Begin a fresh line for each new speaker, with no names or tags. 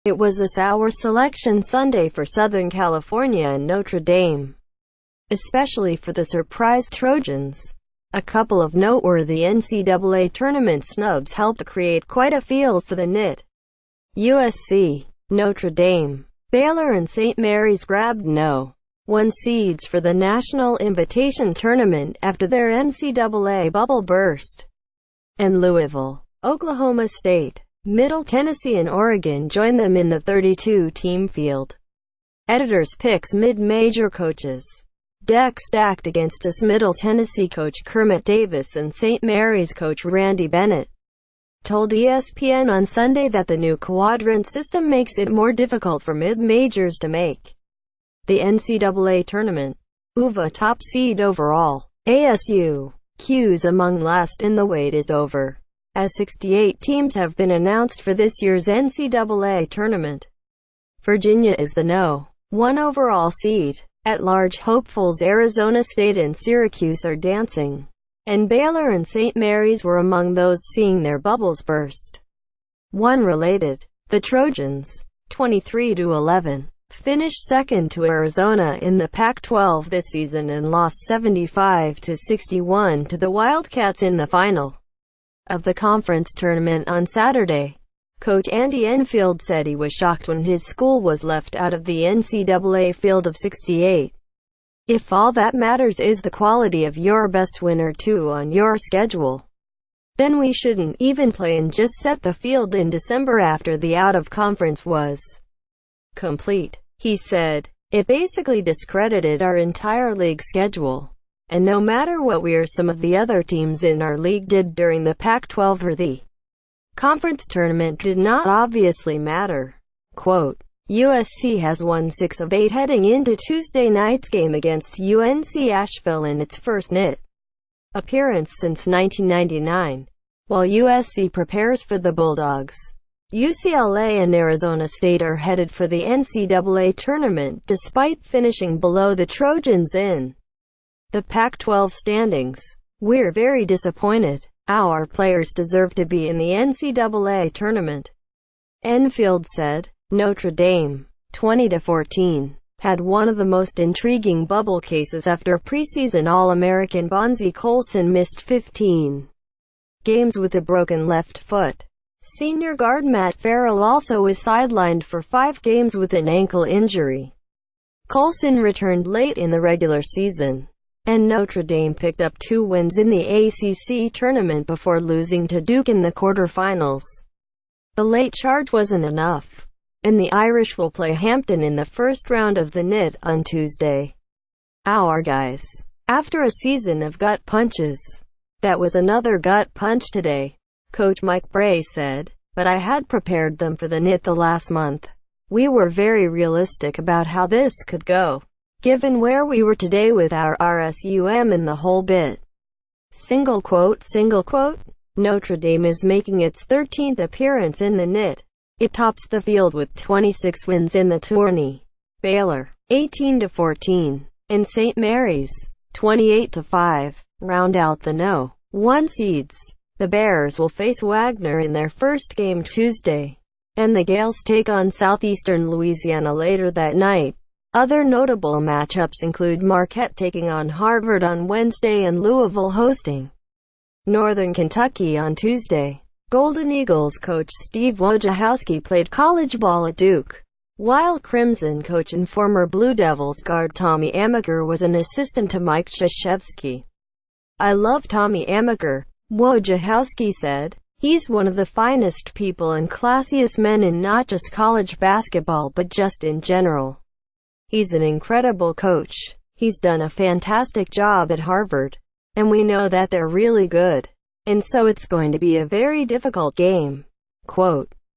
It was a sour selection Sunday for Southern California and Notre Dame, especially for the surprise Trojans. A couple of noteworthy NCAA tournament snubs helped create quite a field for the NIT. USC, Notre Dame, Baylor and St. Mary's grabbed No. 1 seeds for the National Invitation Tournament after their NCAA bubble burst. And Louisville, Oklahoma State, Middle Tennessee and Oregon joined them in the 32-team field. Editors' picks mid-major coaches. Deck stacked against us. Middle Tennessee coach Kermit Davis and St. Mary's coach Randy Bennett told ESPN on Sunday that the new quadrant system makes it more difficult for mid-majors to make the NCAA tournament. UVA top seed overall. ASU. Q's among last in the wait is over, as 68 teams have been announced for this year's NCAA tournament. Virginia is the No. 1 overall seed. At-large hopefuls Arizona State and Syracuse are dancing, and Baylor and St. Mary's were among those seeing their bubbles burst. One related, the Trojans, 23-11, finished second to Arizona in the Pac-12 this season and lost 75-61 to the Wildcats in the final of the conference tournament on Saturday. Coach Andy Enfield said he was shocked when his school was left out of the NCAA field of 68. If all that matters is the quality of your best win or two on your schedule, then we shouldn't even play and just set the field in December after the out-of-conference was complete, he said. It basically discredited our entire league schedule. And no matter what we or some of the other teams in our league did during the Pac-12 or the conference tournament did not obviously matter. Quote, USC has won 6 of 8 heading into Tuesday night's game against UNC Asheville in its first NIT appearance since 1999. While USC prepares for the Bulldogs, UCLA and Arizona State are headed for the NCAA tournament despite finishing below the Trojans in the Pac-12 standings. We're very disappointed. Our players deserve to be in the NCAA tournament, Enfield said. Notre Dame, 20-14, had one of the most intriguing bubble cases after preseason All-American Bonzie Colson missed 15 games with a broken left foot. Senior guard Matt Farrell also was sidelined for 5 games with an ankle injury. Colson returned late in the regular season, and Notre Dame picked up 2 wins in the ACC tournament before losing to Duke in the quarterfinals. The late charge wasn't enough, and the Irish will play Hampton in the first round of the NIT on Tuesday. Our guys, after a season of gut punches, that was another gut punch today, Coach Mike Bray said, but I had prepared them for the NIT the last month. We were very realistic about how this could go, given where we were today with our RSUM and the whole bit. Single quote, Notre Dame is making its 13th appearance in the NIT. It tops the field with 26 wins in the tourney. Baylor, 18-14, and St. Mary's, 28-5, round out the No. 1 seeds. The Bears will face Wagner in their first game Tuesday, and the Gales take on Southeastern Louisiana later that night. Other notable matchups include Marquette taking on Harvard on Wednesday and Louisville hosting Northern Kentucky on Tuesday. Golden Eagles coach Steve Wojciechowski played college ball at Duke, while Crimson coach and former Blue Devils guard Tommy Amaker was an assistant to Mike Krzyzewski. I love Tommy Amaker, Wojciechowski said. He's one of the finest people and classiest men in not just college basketball but just in general. He's an incredible coach. He's done a fantastic job at Harvard, and we know that they're really good. And so it's going to be a very difficult game. Quote,